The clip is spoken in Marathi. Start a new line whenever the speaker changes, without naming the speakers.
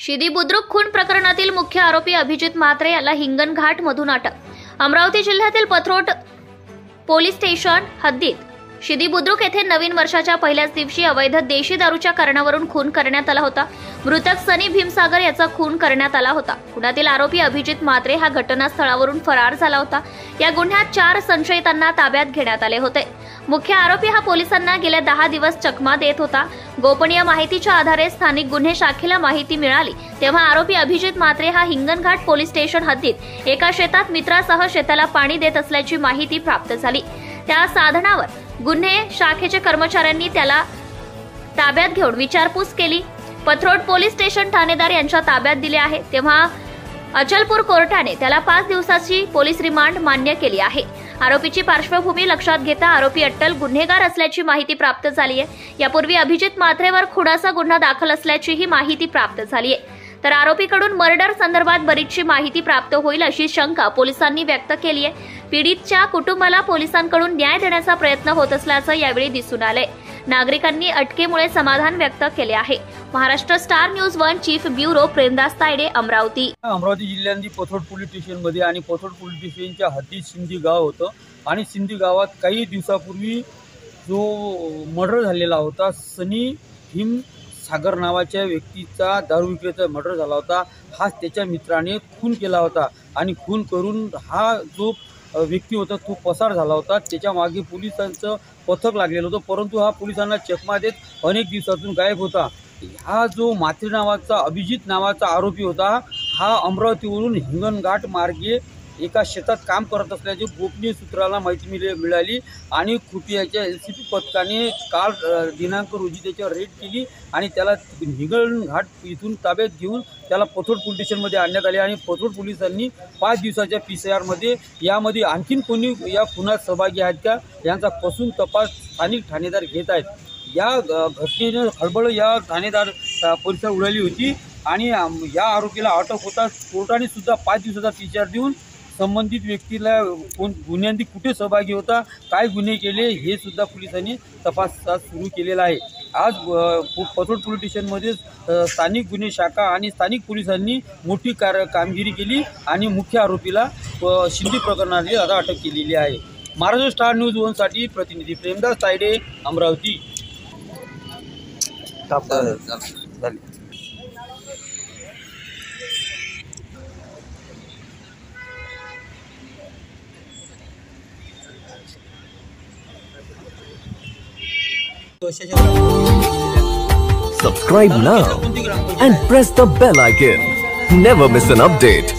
शिदी बुद्रुक खून प्रकरणातील मुख्य आरोपी अभिजित म्हात्रे याला हिंगणघाट मधून अटक। अमरावती जिल्ह्यातील पथरोट पोलीस स्टेशन हद्दीत शिदी बुद्रुक येथे नवीन वर्षाच्या पहिल्याच दिवशी अवैध देशी दारूच्या कारणावरून खून करण्यात आला होता। मृतक सनी भीमसागर याचा खून करण्यात आला होता। गुन्ह्यातील आरोपी अभिजित म्हात्रे हा घटनास्थळावरून फरार झाला होता। या गुन्ह्यात 4 संशयितांना ताब्यात घेण्यात आले होते। मुख्य आरोपी हा पोलिसांना गेल्या 10 दिवस चकमा देत होता। गोपनीय माहितीच्या आधारे स्थानिक गुन्हे शाखेला माहिती मिळाली तेव्हा आरोपी अभिजित म्हात्रे हा हिंगणघाट पोलीस स्टेशन हद्दीत एका शेतात मित्रासह शेताला पाणी देत असल्याची माहिती प्राप्त झाली। त्या साधनावर गुन्हे शाखेच्या कर्मचाऱ्यांनी त्याला ताब्यात घेऊन विचारपूस केली। पथरोट पोलीस स्टेशन ठाणेदार यांच्या ताब्यात दिले आहे। तेव्हा अचलपूर कोर्टाने त्याला 5 दिवसाची पोलीस रिमांड मान्य केली आहे। आरोपीची पार्श्वभूमी लक्षात घेता आरोपी अट्टल गुन्हेगार असल्याची माहिती प्राप्त झाली आहे। यापूर्वी अभिजित म्हात्रेवर खुनाचा गुन्हा दाखल असल्याचीही माहिती प्राप्त झाली आहे। तर आरोपीकडून मर्डर संदर्भात बरीचशी माहिती प्राप्त होईल अशी शंका पोलिसांनी व्यक्त केली आहे। पीडितच्या कुटुंबाला पोलिसांकडून न्याय देण्याचा प्रयत्न होत असल्याचं यावेळी दिसून आलंय। नागरिकांनी अटकेमुळे समाधान व्यक्त केले आहे। Maharashtra star news 1 chief bureau Premdas Tayade, Amravati.
Amravati जिल्ह्यातील पथरोट पोलीस स्टेशन मध्ये आणि पथरोट पोलीस स्टेशनच्या हद्दीत सिंधी गाव होतं आणि सिंधी गावात काही दिवसापूर्वी जो मर्डर झालेला होता, सनी भीमसागर नावाच्या व्यक्तीचा दारू विक्रेता मर्डर झाला होता। हा त्याच्या मित्राने खून केला होता आणि खून करून हा जो व्यक्ती होता तो पसार झाला होता। त्याच्या मागे पोलिसांचं पथक लागलेलं होतं, परंतु हा पोलिसांना चकमा देत अनेक दिवसातून गायब होता। हा जो म्हात्रे नावाचा अभिजित नावाचा आरोपी होता, हा अमरावतीवरून हिंगणघाट मार्गे एका शेतात काम करत असल्याची गोपनीय सूत्राला माहिती मिळाली आणि खुटियाच्या LCP पथकाने काल दिनांक रोजी त्याच्यावर रेड केली आणि त्याला हिंगणघाट इथून ताब्यात घेऊन त्याला पथरोट पोलीस स्टेशनमध्ये आणण्यात आले आणि पथरोट पोलिसांनी 5 दिवसाच्या PCR मध्ये यामध्ये आणखीन कोणी या खुनात सहभागी आहेत का यांचा कसून तपास स्थानिक ठाणेदार घेत आहेत। या घटनेने खळबळ या ठाणेदार पोलिसात उडाली होती आणि या आरोपीला अटक होता। कोर्टाने सुद्धा 5 दिवसाचा PCR देऊन संबंधित व्यक्तीला गुन्ह्यांनी कुठे सहभागी होता, काय गुन्हे केले हे सुद्धा पोलिसांनी तपास सुरू केलेला आहे। आज पथरोट पोलीस स्टेशनमध्ये स्थानिक गुन्हे शाखा आणि स्थानिक पोलिसांनी मोठी कामगिरी केली आणि मुख्य आरोपीला शिंदी प्रकरणाने आता अटक केलेली आहे। महाराष्ट्र स्टार न्यूज 1 साठी प्रतिनिधी Premadasa Tayade, Amravati.
Subscribe now and press the bell icon. Never miss an update.